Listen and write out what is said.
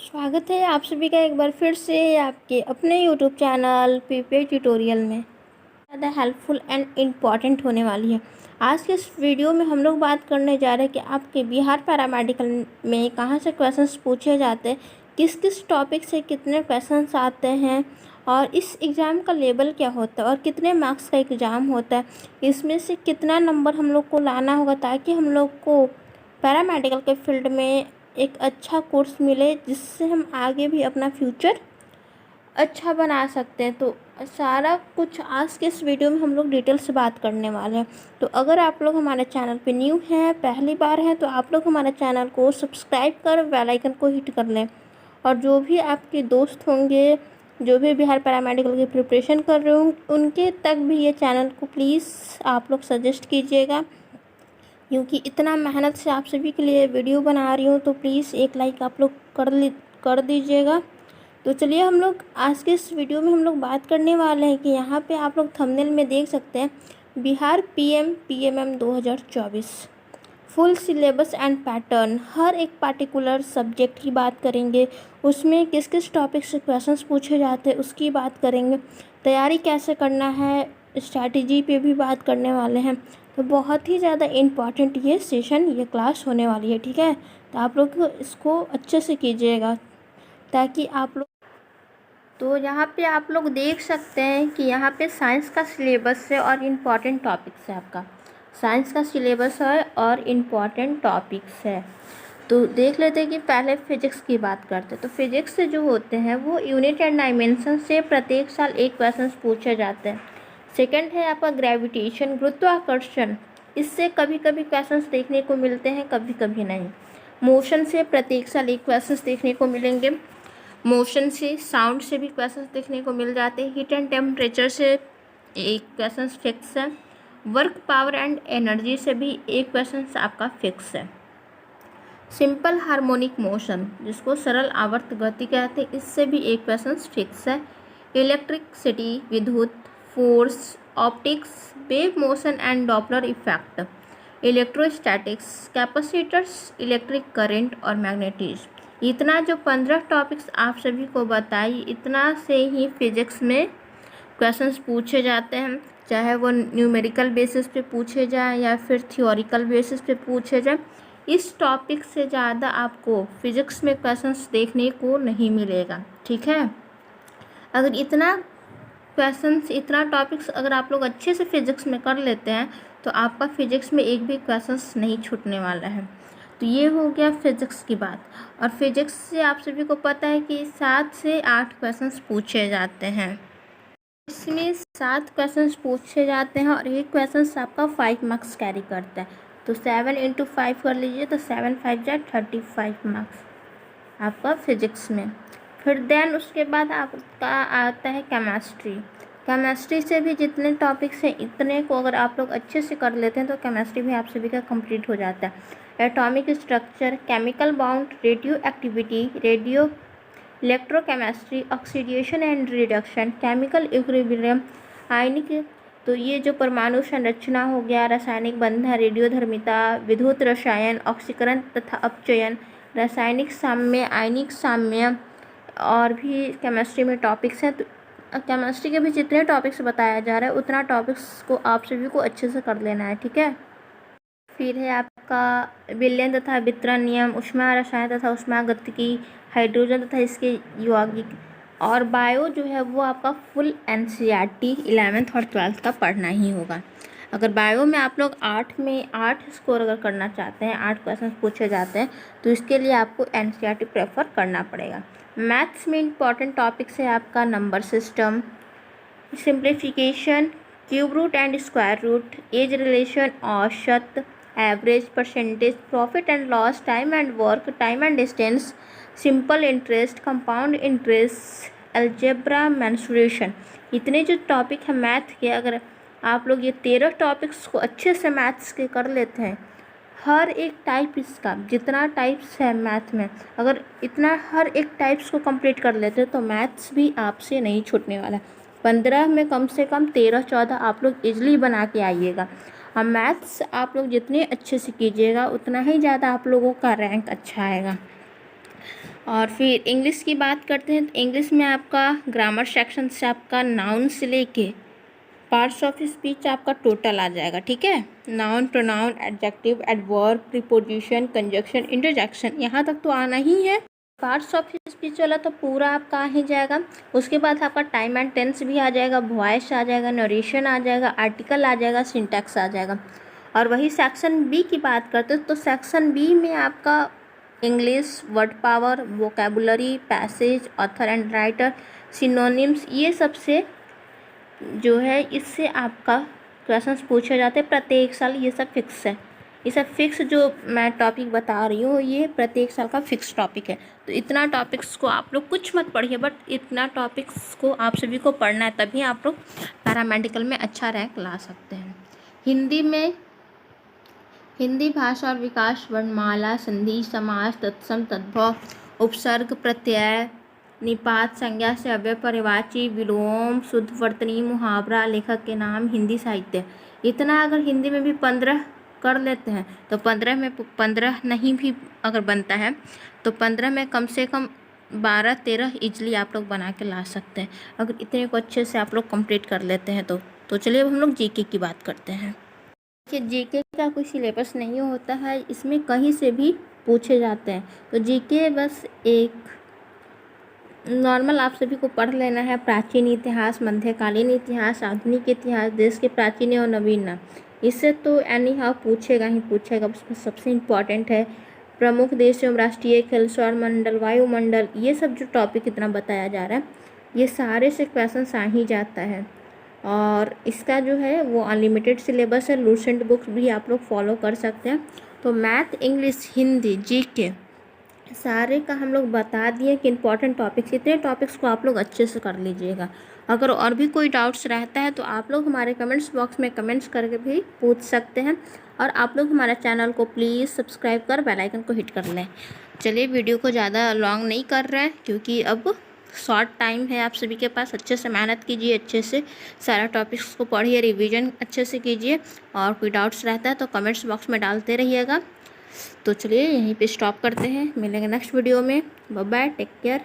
स्वागत है आप सभी का एक बार फिर से आपके अपने यूट्यूब चैनल पीपीआई ट्यूटोरियल में। ज़्यादा हेल्पफुल एंड इम्पॉर्टेंट होने वाली है। आज के इस वीडियो में हम लोग बात करने जा रहे हैं कि आपके बिहार पैरामेडिकल में कहाँ से क्वेश्चंस पूछे जाते हैं, किस किस टॉपिक से कितने क्वेश्चंस आते हैं और इस एग्ज़ाम का लेवल क्या होता है और कितने मार्क्स का एग्ज़ाम होता है, इसमें से कितना नंबर हम लोग को लाना होगा ताकि हम लोग को पैरामेडिकल के फील्ड में एक अच्छा कोर्स मिले जिससे हम आगे भी अपना फ्यूचर अच्छा बना सकते हैं। तो सारा कुछ आज के इस वीडियो में हम लोग डिटेल से बात करने वाले हैं। तो अगर आप लोग हमारे चैनल पे न्यू हैं, पहली बार हैं, तो आप लोग हमारे चैनल को सब्सक्राइब कर बेल आइकन को हिट कर लें। और जो भी आपके दोस्त होंगे जो भी बिहार पैरामेडिकल की प्रिपरेशन कर रहे होंगे उनके तक भी ये चैनल को प्लीज़ आप लोग सजेस्ट कीजिएगा, क्योंकि इतना मेहनत से आप सभी के लिए वीडियो बना रही हूँ। तो प्लीज़ एक लाइक आप लोग कर दीजिएगा। तो चलिए हम लोग आज के इस वीडियो में हम लोग बात करने वाले हैं कि यहाँ पे आप लोग थंबनेल में देख सकते हैं Bihar PMM 2024 full syllabus and pattern. हर एक पार्टिकुलर सब्जेक्ट की बात करेंगे, उसमें किस किस टॉपिक से क्वेश्चंस पूछे जाते हैं उसकी बात करेंगे, तैयारी कैसे करना है, स्ट्रैटेजी पे भी बात करने वाले हैं। तो बहुत ही ज़्यादा इम्पॉर्टेंट ये सेशन ये क्लास होने वाली है, ठीक है। तो आप लोग इसको अच्छे से कीजिएगा ताकि आप लोग, तो यहाँ पे आप लोग देख सकते हैं कि यहाँ पे साइंस का सिलेबस है और इम्पॉर्टेंट टॉपिक्स है। आपका साइंस का सिलेबस है और इम्पॉर्टेंट टॉपिक्स है। तो देख लेते हैं कि पहले फिजिक्स की बात करते हैं। तो फिजिक्स से जो होते हैं वो यूनिट एंड डायमेंशन से प्रत्येक साल एक क्वेश्चन पूछे जाते हैं। सेकंड है आपका ग्रेविटेशन, गुरुत्वाकर्षण, इससे कभी कभी क्वेश्चंस देखने को मिलते हैं, कभी कभी नहीं। मोशन से प्रत्येक साल एक क्वेश्चंस देखने को मिलेंगे। मोशन से, साउंड से भी क्वेश्चंस देखने को मिल जाते हैं। हीट एंड टेम्परेचर से एक क्वेश्चन फिक्स है। वर्क, पावर एंड एनर्जी से भी एक क्वेश्चन आपका फिक्स है। सिंपल हार्मोनिक मोशन, जिसको सरल आवर्त गति कहते हैं, इससे भी एक क्वेश्चन फिक्स है। इलेक्ट्रिसिटी, विद्युत, force, optics, wave motion and Doppler effect, electrostatics, capacitors, electric current और मैग्नेटिज्म। इतना जो 15 टॉपिक्स आप सभी को बताई, इतना से ही फिजिक्स में क्वेश्चंस पूछे जाते हैं, चाहे वो न्यूमेरिकल बेसिस पे पूछे जाए या फिर थियोरिकल बेसिस पे पूछे जाए। इस टॉपिक से ज़्यादा आपको फिजिक्स में क्वेश्चंस देखने को नहीं मिलेगा, ठीक है। अगर इतना क्वेश्चंस, इतना टॉपिक्स अगर आप लोग अच्छे से फिजिक्स में कर लेते हैं तो आपका फिजिक्स में एक भी क्वेश्चंस नहीं छूटने वाला है। तो ये हो गया फिजिक्स की बात। और फिजिक्स से आप सभी को पता है कि 7 से 8 क्वेश्चंस पूछे जाते हैं। इसमें 7 क्वेश्चंस पूछे जाते हैं और एक क्वेश्चन आपका 5 मार्क्स कैरी करता है। तो 7 × 5 कर लीजिए, तो 7 × 5 = 35 मार्क्स आपका फिजिक्स में। फिर देन उसके बाद आपका आता है केमिस्ट्री। केमिस्ट्री से भी जितने टॉपिक्स हैं इतने को अगर आप लोग अच्छे से कर लेते हैं तो केमिस्ट्री भी आप सभी का कंप्लीट हो जाता है। Atomic structure, chemical bond, radio activity, radio electrochemistry, oxidation and reduction, chemical equilibrium, ionic, तो ये जो परमाणु संरचना हो गया, रासायनिक बंधन, रेडियोधर्मिता, विद्युत रसायन, ऑक्सीकरण तथा अपचयन, रासायनिक साम्य, आयनिक साम्य, और भी केमिस्ट्री में टॉपिक्स हैं। तो केमिस्ट्री के भी जितने टॉपिक्स बताया जा रहा है उतना टॉपिक्स को आप सभी को अच्छे से कर लेना है, ठीक है। फिर है आपका विलयन तथा वितरण नियम, ऊष्मा रसायन तथा ऊष्मागतिकी, हाइड्रोजन तथा इसके यौगिक, और बायो जो है वो आपका फुल NCERT 11th और 12th का पढ़ना ही होगा। अगर बायो में आप लोग 8 में 8 स्कोर अगर करना चाहते हैं, 8 क्वेश्चन पूछे जाते हैं, तो इसके लिए आपको NCERT प्रेफर करना पड़ेगा। मैथ्स में इंपॉर्टेंट टॉपिक्स है आपका number system, simplification, cube root and square root, age relation, औसत, average, percentage, profit and loss, time and work, time and distance, simple interest, compound interest, algebra, mensuration. इतने जो topic हैं math के, अगर आप लोग ये 13 टॉपिक्स को अच्छे से मैथ्स के कर लेते हैं, हर एक टाइप इसका जितना टाइप्स है मैथ में, अगर इतना हर एक टाइप्स को कंप्लीट कर लेते हैं तो मैथ्स भी आपसे नहीं छूटने वाला। 15 में कम से कम 13-14 आप लोग इजली बना के आइएगा। और मैथ्स आप लोग जितने अच्छे से कीजिएगा उतना ही ज़्यादा आप लोगों का रैंक अच्छा आएगा। और फिर इंग्लिश की बात करते हैं तो इंग्लिश में आपका ग्रामर सेक्शन से आपका नाउन से लेके पार्ट्स ऑफ स्पीच आपका टोटल आ जाएगा, ठीक है। Noun, pronoun, adjective, adverb, preposition, conjunction, interjection, यहाँ तक तो आना ही है। पार्ट्स ऑफ स्पीच वाला तो पूरा आपका आ ही जाएगा। उसके बाद आपका टाइम एंड टेंस भी आ जाएगा, वॉइस आ जाएगा, नरेशन आ जाएगा, आर्टिकल आ जाएगा, सिंटैक्स आ जाएगा। और वही सेक्शन बी की बात करते हैं तो सेक्शन बी में आपका English, word power, vocabulary, passage, author and writer, synonyms, ये सबसे जो है इससे आपका क्वेश्चंस पूछे जाते हैं प्रत्येक साल। ये सब फिक्स है, ये सब फिक्स जो मैं टॉपिक बता रही हूँ ये प्रत्येक साल का फिक्स टॉपिक है। तो इतना टॉपिक्स को आप लोग कुछ मत पढ़िए, बट इतना टॉपिक्स को आप सभी को पढ़ना है, तभी आप लोग पैरामेडिकल में अच्छा रैंक ला सकते हैं। हिंदी में हिंदी भाषा और विकास, वर्णमाला, संधि, समास, तत्सम, तद्भव, उपसर्ग, प्रत्यय, निपात, संज्ञा से अव्यय, पर्यायवाची, विलोम, शुद्ध वर्तनी, मुहावरा, लेखक के नाम, हिंदी साहित्य, इतना अगर हिंदी में भी 15 कर लेते हैं तो 15 में 15 नहीं भी अगर बनता है तो 15 में कम से कम 12-13 ईजिली आप लोग बना के ला सकते हैं, अगर इतने को अच्छे से आप लोग कंप्लीट कर लेते हैं तो चलिए अब हम लोग जीके की बात करते हैं। कि जीके का कोई सिलेबस नहीं होता है, इसमें कहीं से भी पूछे जाते हैं। तो जीके बस एक नॉर्मल आप सभी को पढ़ लेना है। प्राचीन इतिहास, मध्यकालीन इतिहास, आधुनिक इतिहास, देश के प्राचीन और नवीन, इससे तो एनी हाउ पूछेगा ही पूछेगा। उसमें सबसे इम्पॉर्टेंट है प्रमुख देश एवं राष्ट्रीय खेल, सौरमंडल, वायुमंडल, ये सब जो टॉपिक इतना बताया जा रहा है ये सारे से क्वेश्चन आ ही जाता है। और इसका जो है वो अनलिमिटेड सिलेबस है, लूसेंट बुक्स भी आप लोग फॉलो कर सकते हैं। तो मैथ, इंग्लिश, हिंदी, जीके सारे का हम लोग बता दिए कि इंपॉर्टेंट टॉपिक्स, इतने टॉपिक्स को आप लोग अच्छे से कर लीजिएगा। अगर और भी कोई डाउट्स रहता है तो आप लोग हमारे कमेंट्स बॉक्स में कमेंट्स करके भी पूछ सकते हैं। और आप लोग हमारे चैनल को प्लीज़ सब्सक्राइब कर बेल आइकन को हिट कर लें। चलिए वीडियो को ज़्यादा लॉन्ग नहीं कर रहे हैं क्योंकि अब शॉर्ट टाइम है आप सभी के पास। अच्छे से मेहनत कीजिए, अच्छे से सारा टॉपिक्स को पढ़िए, रिवीजन अच्छे से कीजिए। और कोई डाउट्स रहता है तो कमेंट्स बॉक्स में डालते रहिएगा। तो चलिए यहीं पे स्टॉप करते हैं, मिलेंगे नेक्स्ट वीडियो में। Bye bye, take care.